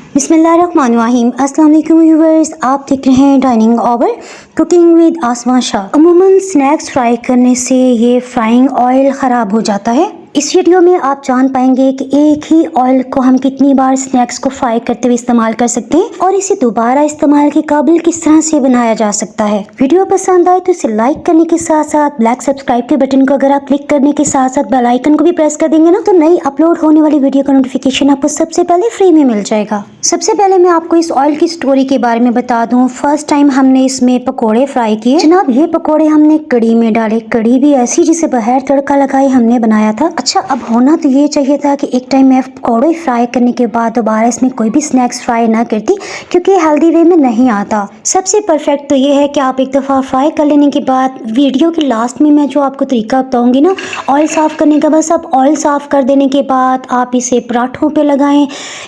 बिस्मिल्लाहिर्रहमानिर्रहीम। अस्सलाम वालेकुम व्यूअर्स, आप देख रहे हैं डाइनिंग ओवर कुकिंग विद आसमा शाह। अमूमन स्नैक्स फ्राई करने से ये फ्राइंग ऑयल ख़राब हो जाता है। इस वीडियो में आप जान पाएंगे कि एक ही ऑयल को हम कितनी बार स्नैक्स को फ्राई करते हुए इस्तेमाल कर सकते हैं और इसे दोबारा इस्तेमाल के काबिल किस तरह से बनाया जा सकता है। वीडियो पसंद आए तो इसे लाइक करने के साथ साथ ब्लैक सब्सक्राइब के बटन को अगर आप क्लिक करने के साथ साथ बेल आइकन को भी प्रेस कर देंगे ना, तो नई अपलोड होने वाली वीडियो का नोटिफिकेशन आपको सबसे पहले फ्री में मिल जाएगा। सबसे पहले मैं आपको इस ऑयल की स्टोरी के बारे में बता दूं। फर्स्ट टाइम हमने इसमें पकोड़े फ्राई किए। जनाब, ये पकोड़े हमने कड़ी में डाले। कड़ी भी ऐसी जिसे बगैर तड़का लगाए हमने बनाया था। अच्छा, अब होना तो ये चाहिए था कि एक टाइम मैं पकोड़े फ्राई करने के बाद दोबारा इसमें कोई भी स्नैक्स फ्राई ना करती, क्योंकि हेल्दी वे में नहीं आता। सबसे परफेक्ट तो ये है कि आप एक दफ़ा फ्राई कर लेने के बाद वीडियो के लास्ट में मैं जो आपको तरीका बताऊंगी ना ऑयल साफ़ करने का, बस आप ऑयल साफ़ कर देने के बाद आप इसे पराठों पे लगाएं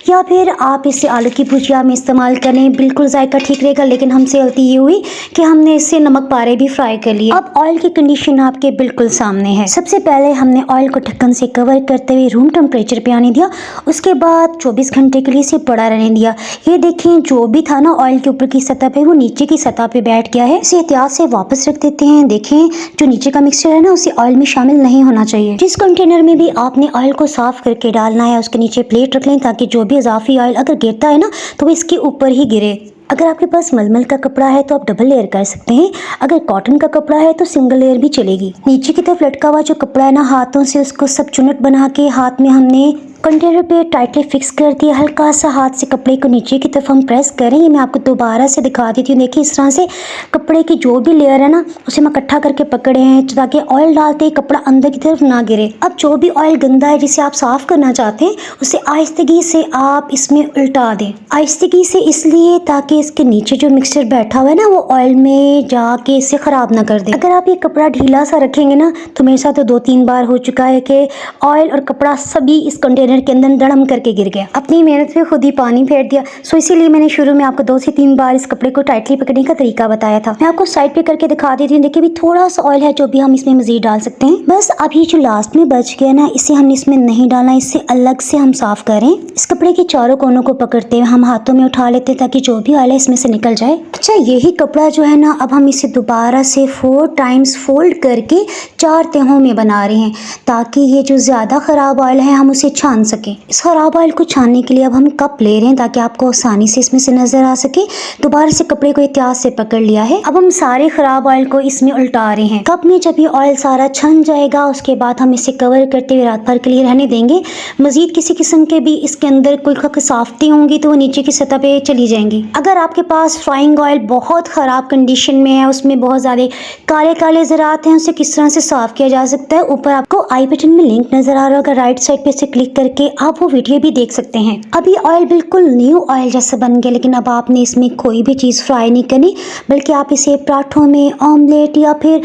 या फिर आप इसे आलू की भुजिया में इस्तेमाल करें। बिल्कुल जायका ठीक रहेगा। लेकिन हमसे गलती ये हुई कि हमने इससे नमक पारे भी फ्राई कर लिए। अब ऑयल की कंडीशन आपके बिल्कुल सामने है। सबसे पहले हमने ऑयल को ढक्कन से कवर करते हुए रूम टेम्परेचर पे आने दिया। उसके बाद 24 घंटे के लिए इसे पड़ा रहने दिया। ये देखें, जो भी था ना ऑयल के ऊपर की सतह पे, वो नीचे की सतह पे बैठ गया है। इसे एहतियात से वापस रख देते हैं। देखें, जो नीचे का मिक्सचर है ना, उसे ऑयल में शामिल नहीं होना चाहिए। जिस कंटेनर में भी आपने ऑयल को साफ करके डालना है उसके नीचे प्लेट रख लें, ताकि जो भी इजाफी ऑयल अगर गिरता है ना तो वो इसके ऊपर ही गिरे। अगर आपके पास मलमल का कपड़ा है तो आप डबल लेयर कर सकते हैं। अगर कॉटन का कपड़ा है तो सिंगल लेयर भी चलेगी। नीचे की तरफ लटका हुआ जो कपड़ा है ना, हाथों से उसको सब चुनट बना के हाथ में हमने कंटेनर पे टाइटली फिक्स कर दिया। हल्का सा हाथ से कपड़े को नीचे की तरफ हम प्रेस करें। ये मैं आपको दोबारा से दिखा देती हूँ। देखिए, इस तरह से कपड़े की जो भी लेयर है ना उसे हम इकट्ठा करके पकड़े हैं, ताकि ऑयल डालते ही कपड़ा अंदर की तरफ ना गिरे। अब जो भी ऑयल गंदा है जिसे आप साफ करना चाहते हैं उसे आहिस्तगी से आप इसमें उल्टा दें। आहिस्तगी से इसलिए ताकि इसके नीचे जो मिक्सचर बैठा हुआ है ना वो ऑयल में जाके इसे खराब ना कर दे। अगर आप ये कपड़ा ढीला सा रखेंगे ना, तो मेरे साथ तो 2-3 बार हो चुका है कि ऑयल और कपड़ा सभी इस कंटेनर के अंदर धड़म करके गिर गया। अपनी मेहनत पे खुद ही पानी फेर दिया। सो इसीलिए मैंने शुरू में आपको 2 से 3 बार इस कपड़े को टाइटली पकड़ने का तरीका बताया था। मैं आपको साइड पे करके दिखा देती हूँ। देखिए, भी थोड़ा सा ऑयल है जो भी हम इसमें मजीद डाल सकते हैं। बस अभी जो लास्ट में बच गया ना, इसे हमने इसमें नहीं डालना, इससे अलग से हम साफ करें। इस कपड़े के चारों कोनों को पकड़ते हुए हम हाथों में उठा लेते हैं ताकि जो भी ऑयल है इसमें से निकल जाए। अच्छा, यही कपड़ा जो है ना, अब हम इसे दोबारा से 4 टाइम्स फोल्ड करके 4 तहों में बना रहे हैं, ताकि ये जो ज्यादा खराब ऑयल है हम उसे छान सकें। इस खराब ऑयल को छानने के लिए अब हम कप ले रहे हैं ताकि आपको आसानी से इसमें से नजर आ सके। दोबारा से कपड़े को एहतियात से पकड़ लिया है। अब हम सारे खराब ऑयल को इसमें उल्टा रहे हैं। कप में जब ये ऑयल सारा छन जाएगा उसके बाद हम इसे कवर करते हुए रात भर के लिए रहने देंगे। मजीद किसी किस्म के भी इसके अंदर कोई खसाफती होंगी तो वो नीचे की सतह पे चली जाएंगी। अगर आपके पास फ्राइंग ऑयल बहुत ख़राब कंडीशन में है, उसमें बहुत ज़्यादा काले काले ज़रात हैं, उसे किस तरह से साफ़ किया जा सकता है, ऊपर आपको आई बटन में लिंक नज़र आ रहा होगा। राइट साइड पे से क्लिक करके आप वो वीडियो भी देख सकते हैं। अभी ऑयल बिल्कुल न्यू ऑयल जैसा बन गया, लेकिन अब आपने इसमें कोई भी चीज़ फ्राई नहीं करनी, बल्कि आप इसे पराठों में, ऑमलेट या फिर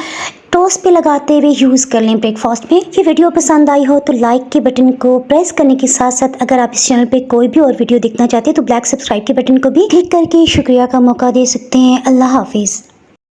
टोस्ट पे लगाते हुए यूज़ कर लें ब्रेकफास्ट में। ये वीडियो पसंद आई हो तो लाइक के बटन को प्रेस करने के साथ साथ अगर आप इस चैनल पे कोई भी और वीडियो देखना चाहते हैं तो ब्लैक सब्सक्राइब के बटन को भी क्लिक करके शुक्रिया का मौका दे सकते हैं। अल्लाह हाफिज़।